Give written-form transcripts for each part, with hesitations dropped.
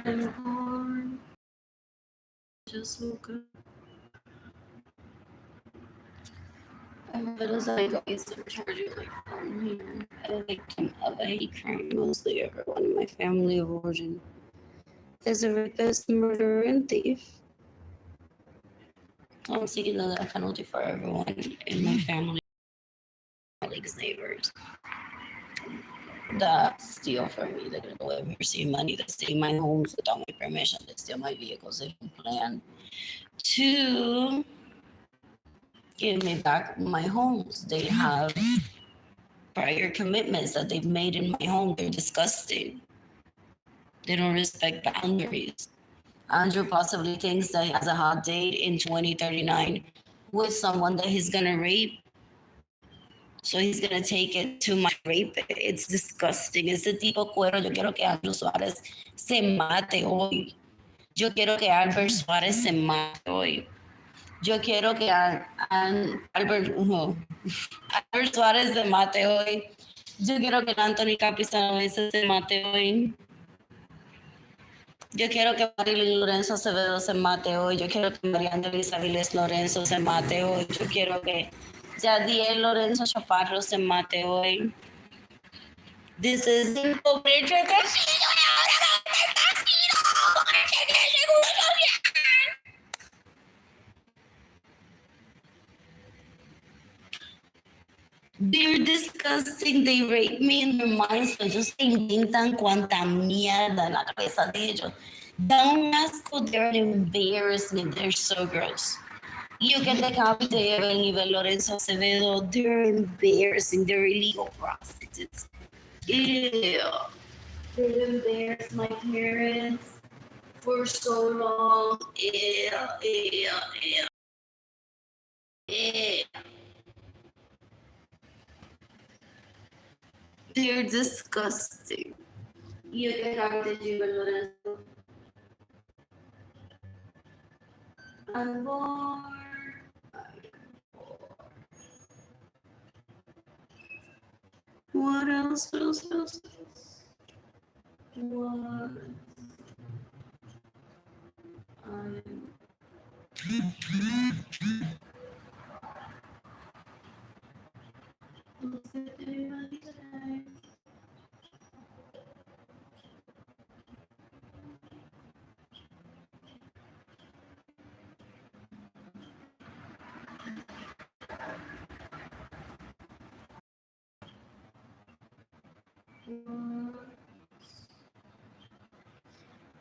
I'm bored. Just woke up. I realized I got used to charging my phone here. I hate crime mostly everyone in my family of origin is a rapist, murderer, and thief. I'm seeking the death penalty for everyone in my family, colleagues, neighbors that steal from me, that go ever receive money, that stay in my homes without my permission, that steal my vehicles, they plan to give me back my homes. They have prior commitments that they've made in my home. They're disgusting. They don't respect boundaries. Andrew possibly thinks that he has a hot date in 2039 with someone that he's gonna rape. So he's gonna take it to my rape. It's disgusting. Ese tipo cuero. Yo quiero que Andrew Suárez se mate hoy. Yo quiero que Albert Suárez se mate hoy. Yo quiero que Albert Suárez se mate hoy. Yo quiero que Anthony Capizano se mate hoy. Yo quiero que Arlene Lorenzo Acevedo se mate hoy. Yo quiero que Mariana Elizabeth Lorenzo se mate hoy. Yo quiero que Yadiel Lorenzo Chaparro se mate hoy. This is They're disgusting. They rape me in their minds. Ellos se inventan cuanta mierda en la cabeza de ellos. Da un asco. They're an embarrassment. They're so gross. You can decapitate Evelyn Lorenzo Acevedo. They're embarrassing. They're illegal prostitutes. Ew. They embarrassed my parents for so long. Ew, ew, ew. Ew. They're disgusting. You can decapitate Evelyn Lorenzo. I'm bored. What else? What else? What else? What?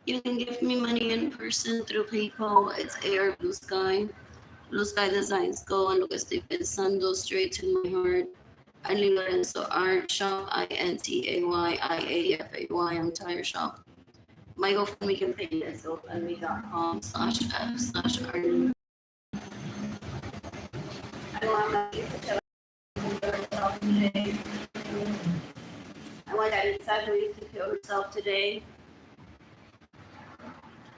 You can give me money in person through PayPal. It's Air Blue Sky. Blue Sky Designs. Go on lo que estoy pensando straight to my heart. Arlene Lorenzo Art Shop. INTAYIAFAY. Entire shop. My GoFundMe can pay is gofundme.com/f/Arlene. I want my herself today. I want that inside to kill herself today.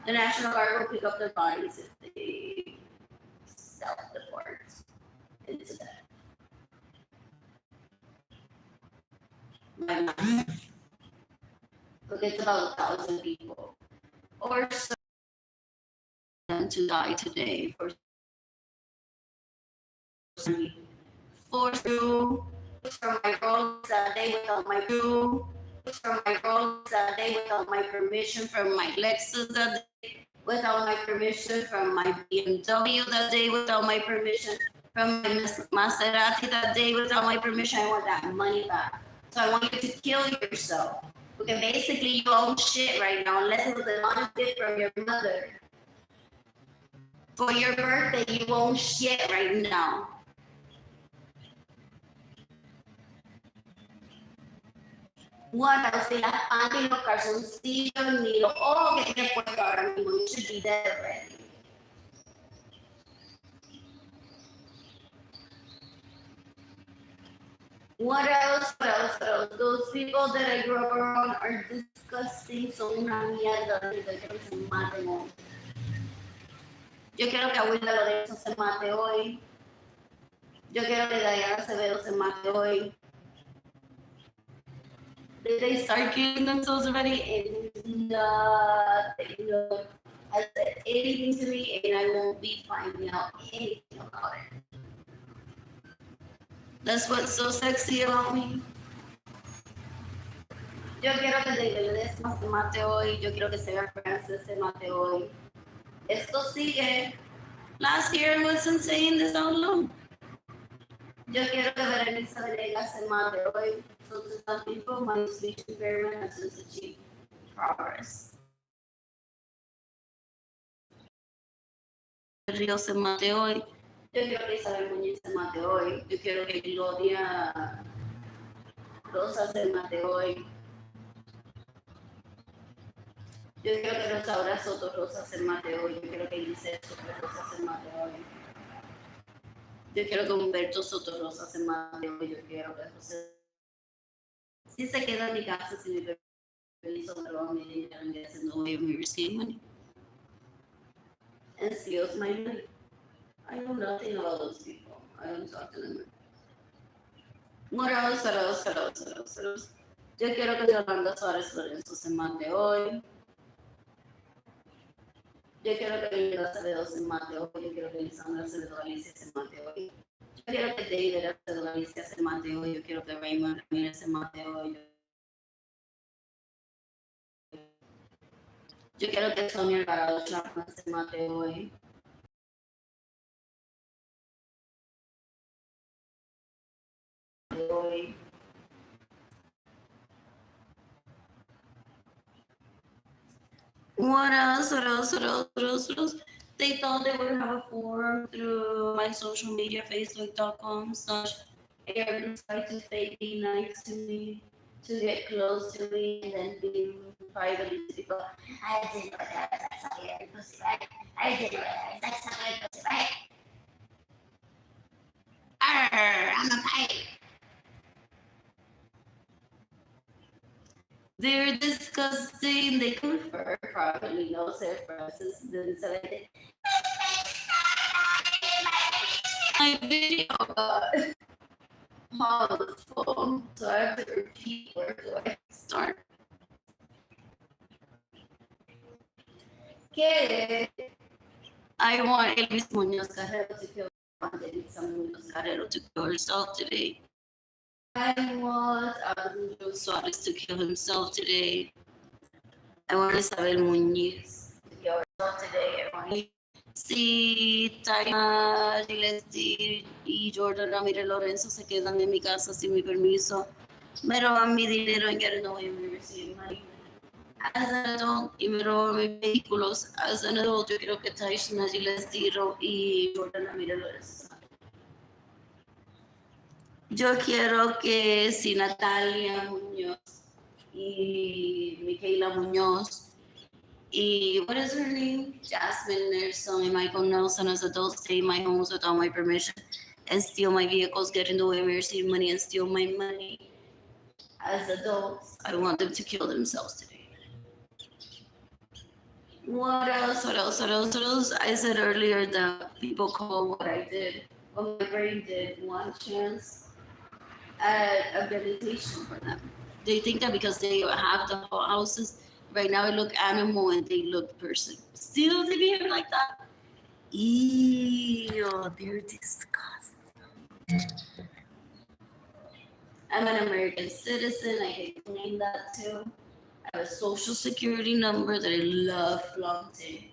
The National Guard will pick up their bodies if they self-deport into that. Look, it's about 1,000 people or so to die today for you. From my girls that day without my crew. From my girls that day without my permission. From my Lexus that day without my permission. From my BMW that day without my permission. From my Maserati that day without my permission. I want that money back. So I want you to kill yourself. Okay, basically you own shit right now unless it was an honest gift from your mother. For your birthday, you own shit right now. What else? Ni las panties, ni los calzoncillos, ni los ojos que tienes puesto ahora mismo. You should be dead already. What else? What else? What else? Those people that I grew up around are disgusting. Son una mierda. Yo quiero que se maten hoy. Yo quiero que Abuela Lorenzo se mate hoy. Yo quiero que Diana Acevedo se mate hoy. Did they start killing themselves already? And nothing. No has said anything to me, and I won't be finding out anything about it. That's what's so sexy about me. Yo quiero que David se mate hoy. Yo quiero que Sarah Francis se mate hoy. Esto sigue. Last year I wasn't saying this out loud. Yo quiero que Berenice Venegas se mate hoy. So to some people, my speech impairment has just achieved progress. Río se mate hoy. Yo quiero que Isabel Muñiz se mate hoy. Yo quiero que Gloria Rosa se mate hoy. Yo quiero que Rosaura Soto Rosa se mate hoy. Yo quiero que Eliseo Soto Rosa se mate hoy. Yo quiero que Humberto Soto Rosa se mate hoy. Yo quiero que José. Si se queda en mi casa sin mi permiso, me roban mi dinero and gets in the way of me receiving money. And steals my money. I know nothing about those people. I don't talk to them. What else? Yo quiero que Yolanda Suárez Lorenzo se mate hoy. Yo quiero que Linda Acevedo se mate hoy. Yo quiero que Lisandra Acevedo Alicia se mate hoy. Yo quiero que David Acevedo Alicia se mate hoy. Yo quiero que Raymond Ramírez se mate hoy. Yo quiero que Sonia Alvarado Chapman se mate hoy. What else? They thought they would have a forum through my social media, facebook.com/Aaron tried to fake be nice to me, to get close to me, and then be privately to people. I didn't realize that's not your pussy, right? I didn't realize that's not my pussy, right? I'm a pirate. They're disgusting. They confer privately. No, Sarah Francis didn't say anything. My video got on the phone, so I have to repeat where do I start. Que I want Elvis Muñoz Carrero to kill. I want Elisa Muñoz Carrero to kill herself today. I want Arlene Suarez to kill himself today. I want Isabel Muñiz to kill herself today. I want si Taima Gillespie y Jordan Ramírez Lorenzo se quedan en mi casa sin mi permiso, me roban mi dinero and get in the way of me receiving money. As an adult, y me roban mis vehículos. As an adult, yo quiero que Taima Gillespie y Jordan Ramírez Lorenzo. Yo quiero que si Natalia Muñoz y Micaela Muñoz y what is her name? Jasmine Nelson and Michael Nelson as adults stay in my homes without my permission and steal my vehicles, get in the way of me receiving money and steal my money. As adults, I want them to kill themselves today. What else? I said earlier that people call what I did, what my brain did, one chance at habilitation for them. They think that because they have the houses, right now they look animal and they look person. Still they behave like that? Ew, they're disgusting. I'm an American citizen, I can claim that too. I have a social security number that I love flaunting.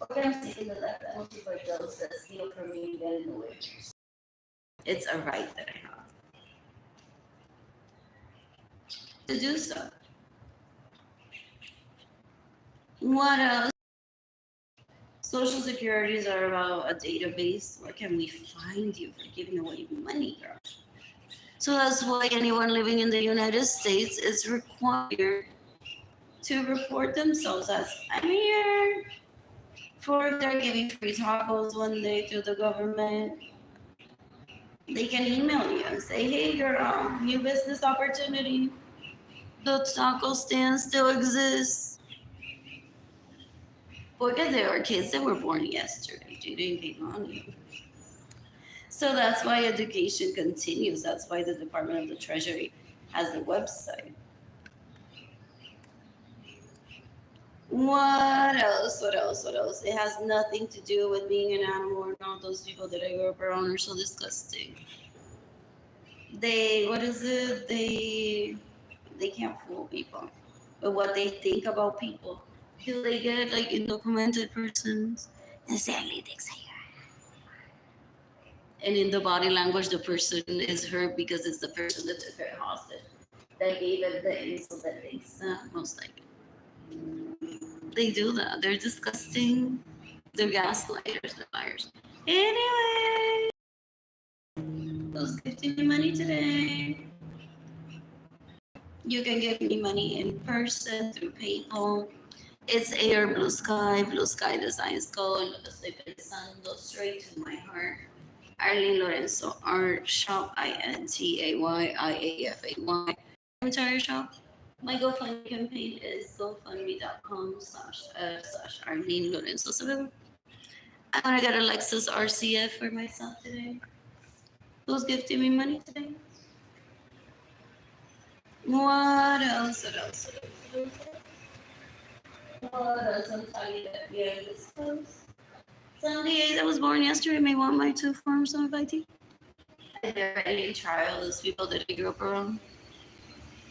Okay, I'm taking the left penalty for those that steal from me and get in the way. It's a right that I have to do so. What else? Social securities are about a database. Where can we find you for giving away money, girl? So that's why anyone living in the United States is required to report themselves as I'm here. For if they're giving free tacos one day to the government, they can email you and say, hey girl, new business opportunity. The taco stand still exists. Because there are kids that were born yesterday. They didn't pay money. So that's why education continues. That's why the Department of the Treasury has a website. What else? What else? What else? It has nothing to do with being an animal or not. Those people that I grew up around are so disgusting. What is it? They can't fool people. But what they think about people. Do they get like undocumented persons? And say, and in the body language, the person is her because it's the person that took her hostage. That gave it the insult that thinks that, most likely. They do that. They're disgusting. They're gaslighters. They're liars. Anyway, who's gifting me money today? You can give me money in person through PayPal. It's Air Blue Sky Designs Gold. Lo estoy pensando straight to my heart. Arlene Lorenzo Art Shop, INTAYIAFAY. Entire shop. My GoFundMe campaign is gofundme.com// Arlene Lorenzo. So I'm gonna get a Lexus RCF for myself today. Who's gifting me money today? What else? What else? What else? I'm telling you that this close. 78, I was born yesterday, may want my 2 forms of ID. They're ready in trial, those people that I grew up around.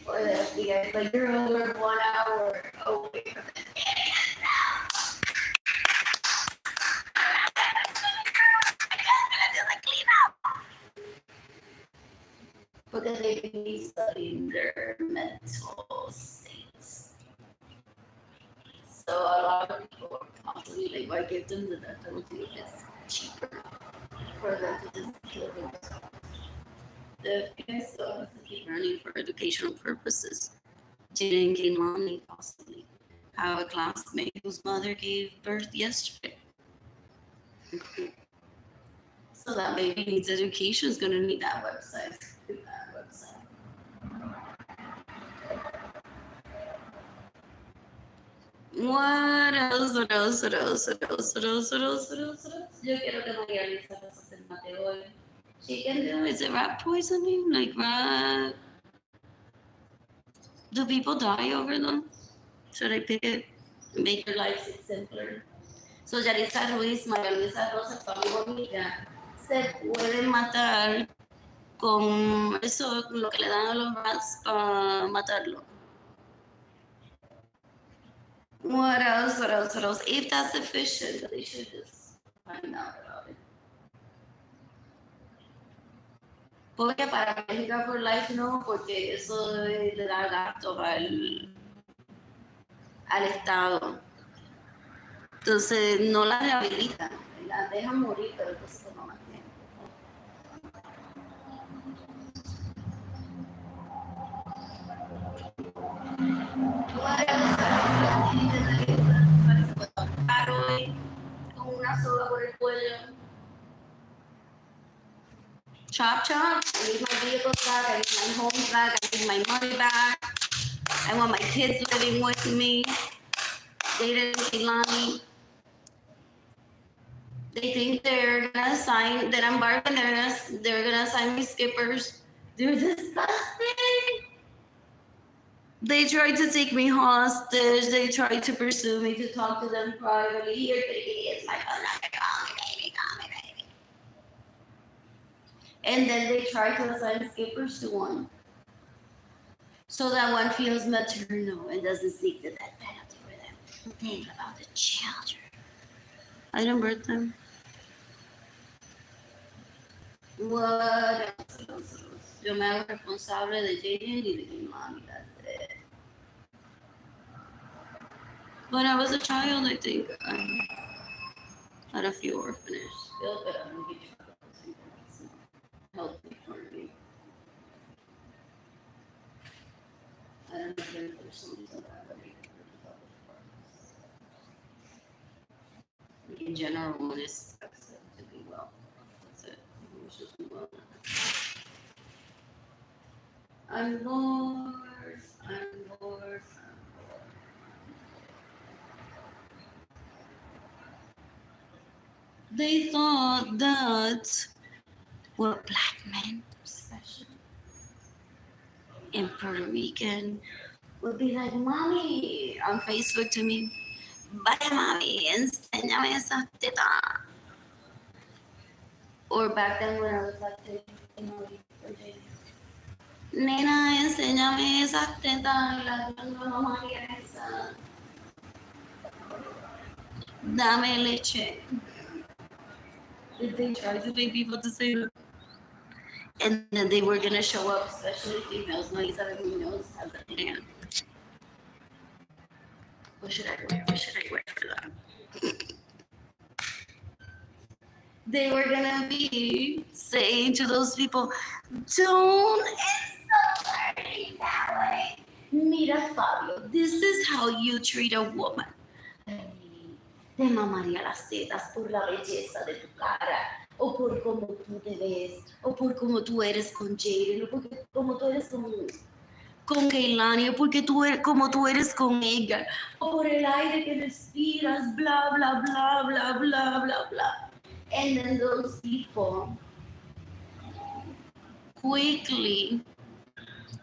Or the FBI is like, you're over 1 hour away from the because they've been studying their mental states. So a lot of people are possibly like, why give them the death penalty if it's cheaper for them to just kill themselves? The FBI still has to keep running for educational purposes. Didn't gain money, possibly. Have a classmate whose mother gave birth yesterday. So that baby needs education is going to need that website. What else? What else? What else? What else? What else? What else? What else? What else? Yo quiero que María Luisa nos hace el mate hoy. She can do. Is it rat poisoning? Like rat? Do people die over them? Should I pick it? Make your life simpler. So Yarisa Ruiz, María Luisa Rosa, tu amigo amiga, se pueden matar con eso, lo que le dan a los rats para matarlo. What else? What else? What else? If that's sufficient, they should just find out about it. Porque para México for Life no, porque eso le da gastos al Estado. Entonces no la rehabilitan, la dejan morir, pero entonces toma más tiempo. Con una soga por el cuello. Chop chop. I need my vehicle back. I need my home back. I need my money back. I want my kids living with me. Dated Ilani. They think they're gonna assign that I'm barking. They're gonna assign me skippers. They're disgusting. They tried to take me hostage. They tried to pursue me to talk to them privately. Here, baby, it's my phone number. Call me, baby. And then they try to assign skippers to one. So that one feels maternal and doesn't seek the death penalty for them. Think about the children. I don't birth them. What else? Yo me hago responsable de Jaden y de mi mommy. That's it. When I was a child, I think I had a few orphanages. But I'm gonna get healthy for me. I don't know if there's something like that. In general, one is to be well. That's it. Just be well. I'm Lord. I'm Lord. They thought that we're black men, especially in Puerto Rican, would be like, mommy, on Facebook to me, vaya mami, enséñame esas tetas. Or back then when I was active in Virginia. Nena, enséñame esas tetas, la mamá esa. Dame leche. Did they try to make people to say that? And then they were gonna show up, especially females. No, Isabel Munoz has a man. What should I wear? What should I wear for that? They were gonna be saying to those people, don't insult her in that way. Mira, Fabio, this is how you treat a woman. Te mamaría las tetas por la belleza de tu cara, o por cómo tú te ves, o por cómo tú eres con Jaden, o porque como tú eres con Keilani, o porque tú eres como tú eres con ella, o por el aire que respiras, bla, bla, bla, bla, bla, bla, bla. And then those people quickly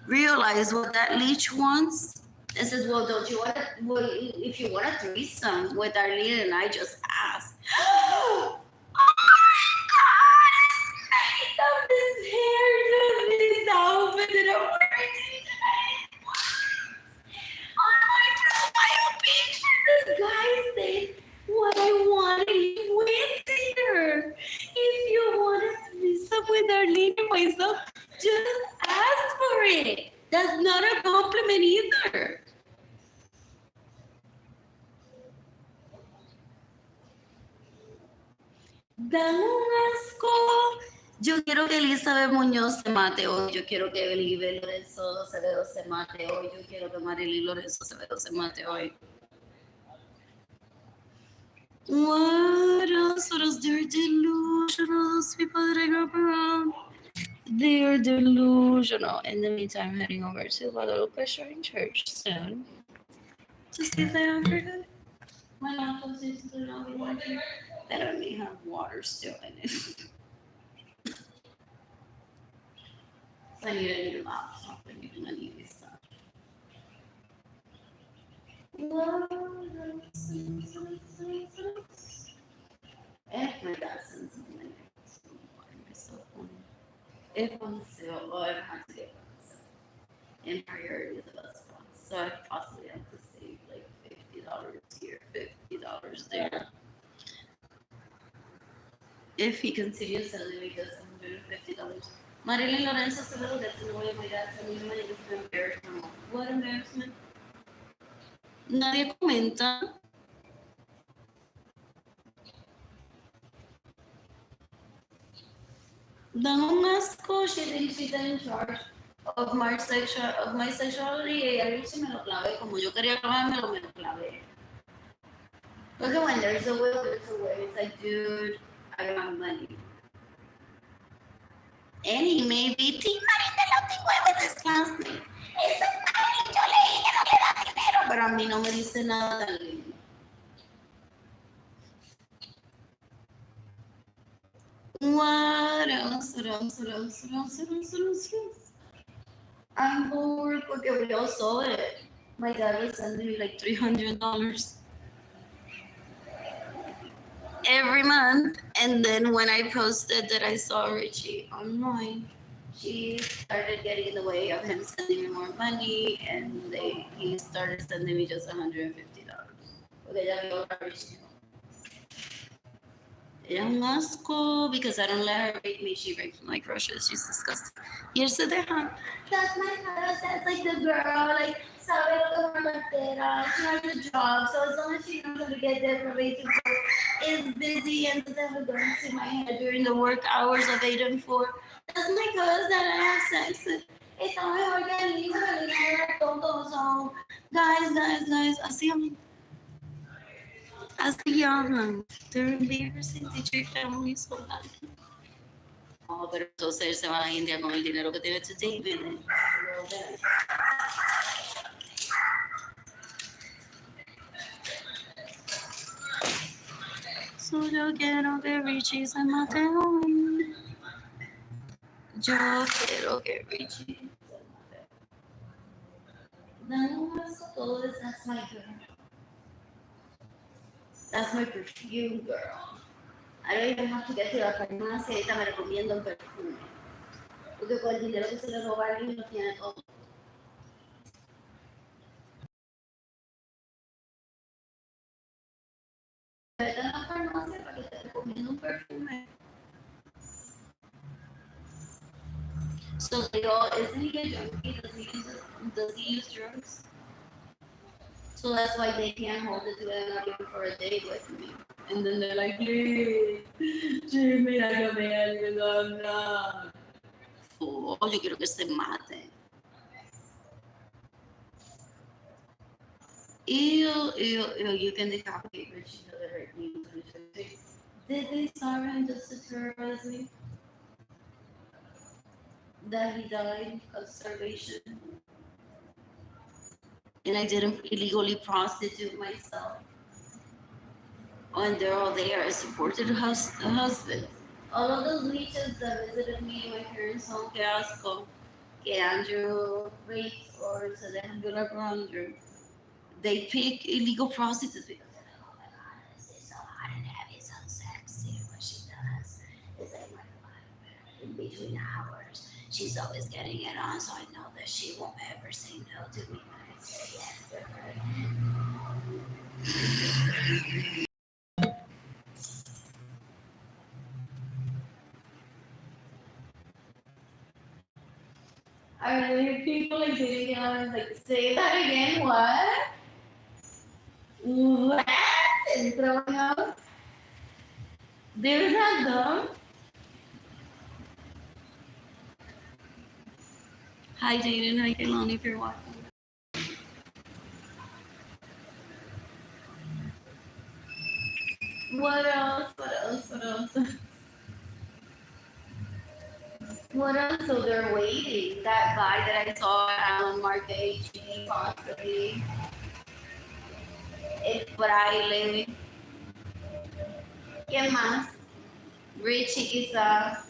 realize what that leech wants and says, well, don't you want to, well, if you want a threesome with Arlene and I, just ask. Oh my God, it's made of this hair, this outfit that I'm wearing today. On my profile picture, this guy said, what I wanted, he went there. If you want a threesome with Arlene and myself, just ask for it. That's not a compliment either. Dan un asco. Yo quiero que Elizabeth Muñoz se mate hoy. Yo quiero que Elizabeth Lorenzo se mate hoy. Yo quiero que Marilyn Lorenzo se mate hoy. What else? What else? They're delusional. Those people that I grew up around. They're delusional. In the meantime, heading over to Guadalupe Shrine Church soon to see if they have forgot. My laptop seems to not be working. That only have water still in it. So I need a new laptop and even a new stuff. And my dad sends me myself one. If I'm still, well, I have to get myself. And priority is the best one. So I possibly have to save like $50 here, $50 there. If he continues sending me just $150. Arlene Lorenzo se lo gets in the way of my dad sending me money. This is embarrassment. What embarrassment? Nadie comenta. Dan un asco. She thinks she's in charge of my sexuality. Y ayer sí me lo clavé. Como yo quería clavármelo, me lo clavé. Look at when there's a will, there's a way. It's like, dude, I don't have money. And he may be, Team Marín de la with his classmate. Ese Marín, yo leí que no le da dinero, pero a mí no me dice nada tan lindo. What else? I'm bored porque we all saw it. My dad was sending me like $300 every month. And then when I posted that I saw Richie online, she started getting in the way of him sending me more money, and he started sending me just $150. Okay, ya vio a Richie. Ella un asco because I don't let her rape me. She rapes my crushes. She's disgusting. Y él se deja. That's my crush. That's like the girl. Like, sabe lo que cartera. She has a job. So as long as she knows how to get there from 8 to 4, is busy and doesn't have a gun to my head during the work hours of 8 and 4. That's my crush that I have sex with. Está mejor que el libro. El libro era tonto. So, guys. Así hablan. Así hablan. They're embarrassing. They treat family so bad. Oh, pero entonces él se va a la India con el dinero que tiene to David. So yo quiero que Richie se mate hoy. Yo quiero que Richie se mate. No, todo es that's my girl. That's my perfume, girl. I don't even have to get to la farmacia. Ahorita me recomiendo un perfume. Porque con el dinero que se le roba a alguien lo tiene todo. Vete a la farmacia para que te recomiendo un perfume. So they go, isn't he a junkie? Does he use drugs? So that's why they can't hold it together even for a date with me. And then they're like, please, mira que me ayudan. Oh, yo quiero que se mate. Ew, you can decapitate Richie the other news. Did they start him just to terrorize me? That he died of starvation? And I didn't illegally prostitute myself. And they're all there. I supported a husband. All of those leeches that visited me in my parents' home, que asco, que Andrew rapes or so they can do like Andrew. They pick illegal prostitutes because they're like, oh my god, this is so hot and heavy, so sexy. What she does is like my God, in between hours, she's always getting it on, so I know that she won't ever say no to me when I say yes to her. I really hear people like getting on, like, say that again, what? What? And throwing up? They're not dumb. Hi, Jaden. Hi, Kaylani, if you're watching. What else? What else? So they're waiting. That guy that I saw at Alan Market HG possibly. Es fraile. ¿Quién más? Richie quizá.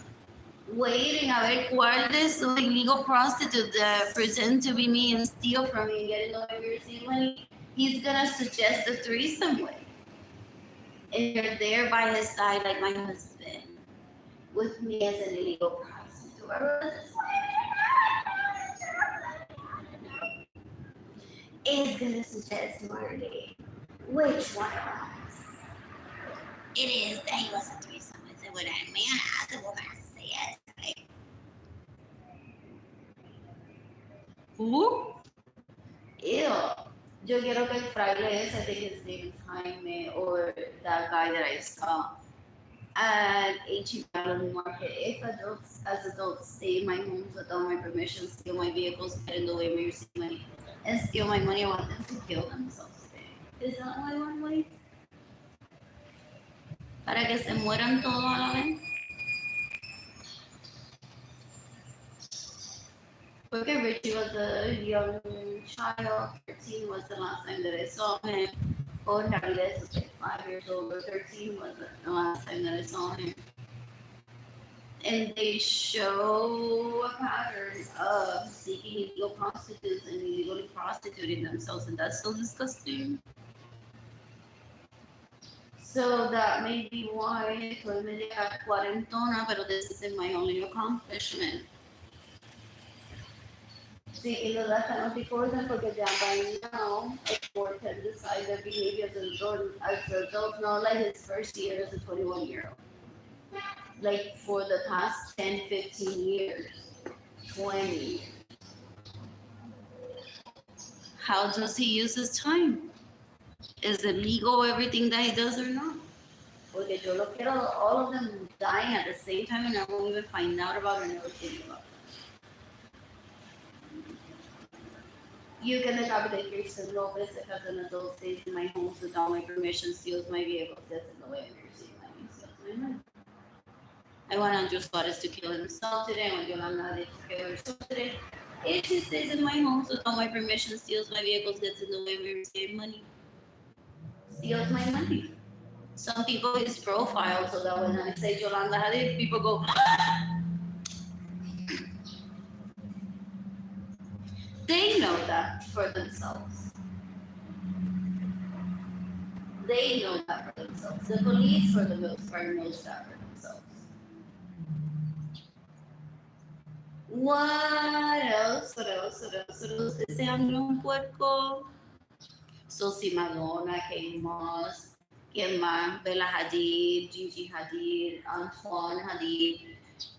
Waiting a ver cuál de esos illegal prostitutes that pretend to be me and steal from me and get in the way we receive money. He's gonna suggest a threesome with. And you're there by his side like my husband. With me as an illegal prostitute. Is gonna suggest Marty. Which one of us? It is that he was a threesome with it with a man. I said, well, I say it. Who? Ew. Yo quiero que el fraile ese, I think his name is Jaime, or that guy that I saw at H-E Market. If adults, as adults, stay in my homes without my permission, steal my vehicles, get in the way of my receive money, and steal my money, I want them to kill themselves. Is that why one way? Para que se mueran todos a la vez. Porque Richie was a young child. 13 was the last time that I saw him. Oh, Navidad was like 5 years old, or 13 was the last time that I saw him. And they show a pattern of seeking illegal prostitutes and illegally prostituting themselves, and that's so disgusting. So that may be why estoy media cuarentona, pero this isn't my only accomplishment. Seeking the left penalty for them because they are by now, a court can decide their behavior as adults, not like his first year as a 21-year-old. Like for the past 10, 15 years, 20 years. How does he use his time? Is it legal everything that he does or not? Porque yo lo quiero all of them dying at the same time and I won't even find out about it or never think about it. You can decapitate Kirsten Lopez because an adult stays in my home without my permission, steals my vehicles, gets in the way of receiving money, steals my money. I want Andrew Suarez to kill himself today. I want Yolanda to kill herself today. If she stays in my home without my permission, steals my vehicles, gets in the way of receiving money, steals my money. Some people use profile so that when I say Yolanda Hadid, people go, ah! They know that for themselves. They know that for themselves. The police, for the most part, knows that for themselves. What else? What else? What else? What else? Ese Andrew un puerco. Sosi Madonna, Kate Moss. ¿Quién más? Bella Hadid, Gigi Hadid, Antoine Hadid.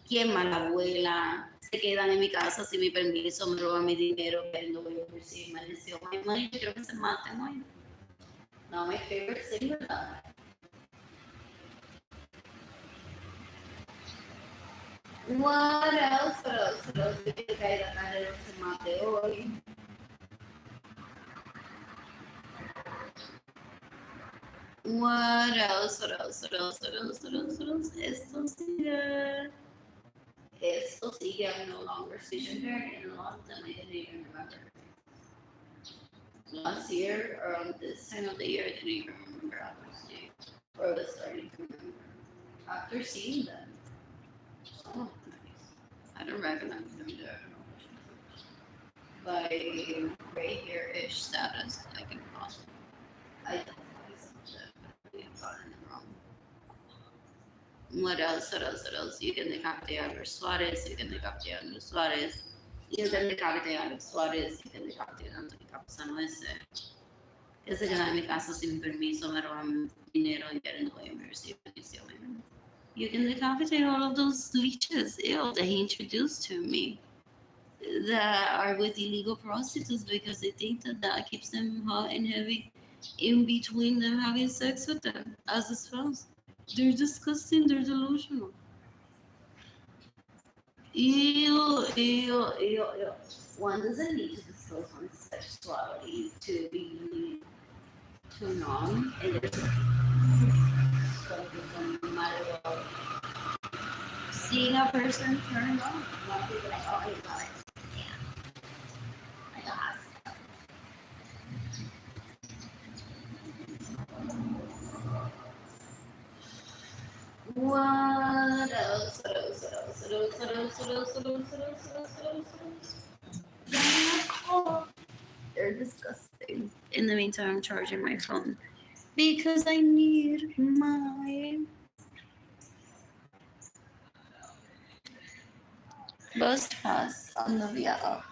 ¿Quién más? La abuela. Se quedan en mi casa sin mi permiso, me roban mi dinero, pero no voy a recibir maldición. My money, yo quiero que se maten hoy. Not my favorite thing, ¿verdad? What else? What else? What else? Yo quiero que haya carrera se mate hoy. What else? What else? What else? What else? What else? What else? Esto sigue. I'm no longer vision parent, and a lot of them I didn't even remember. Last year, around this time of the year, I didn't even remember how to see, or was starting to remember after seeing them. Oh, nice. I don't recognize them there. By gray hair-ish status, I can possibly. I definitely something I've gotten it wrong. What else? What else? What else? You can decapitate Alex Suarez. You can decapitate Alex Suarez. You can decapitate Alex Suarez. You can decapitate Anthony Capasano ese que queda en mi casa sin permiso, me roban dinero y quieren no voy a recibir bendición. You can decapitate all of those leeches, that he introduced to me, that are with illegal prostitutes because they think that that keeps them hot and heavy in between them having sex with them as a spouse. They're disgusting, they're delusional. Ew, ew, ew, ew. One doesn't need to disclose one's sexuality to be turned on, and there's something matter about seeing a person turned on. Not be like, oh, I got it. Yeah. I got it. What else? What else? What else? What else? What else? What else? What else? What else? What else? What else? They're disgusting. In the meantime, I'm charging my phone because I need my bus pass on the via up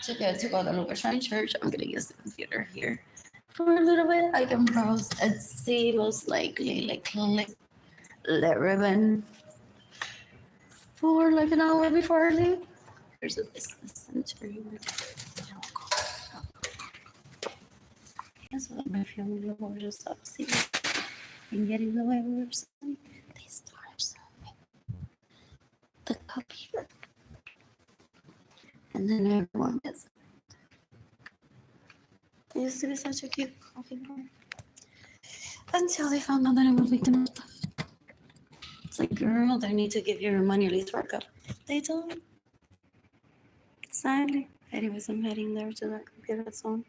to get to Guadalupe Shrine Church. I'm gonna use the computer here for a little bit. I can browse and see most likely like let ribbon for like an hour before I leave. There's a business center. That's what my family will just stop seeing and getting the way we were saying. They started serving the cup here. And then everyone gets it. It used to be such a cute coffee bar. Until they found out that it was victim of theft. It's like, girl, they need to give you your money at least for a cup. They don't. Sadly. Anyways, I'm heading there to that computer soon.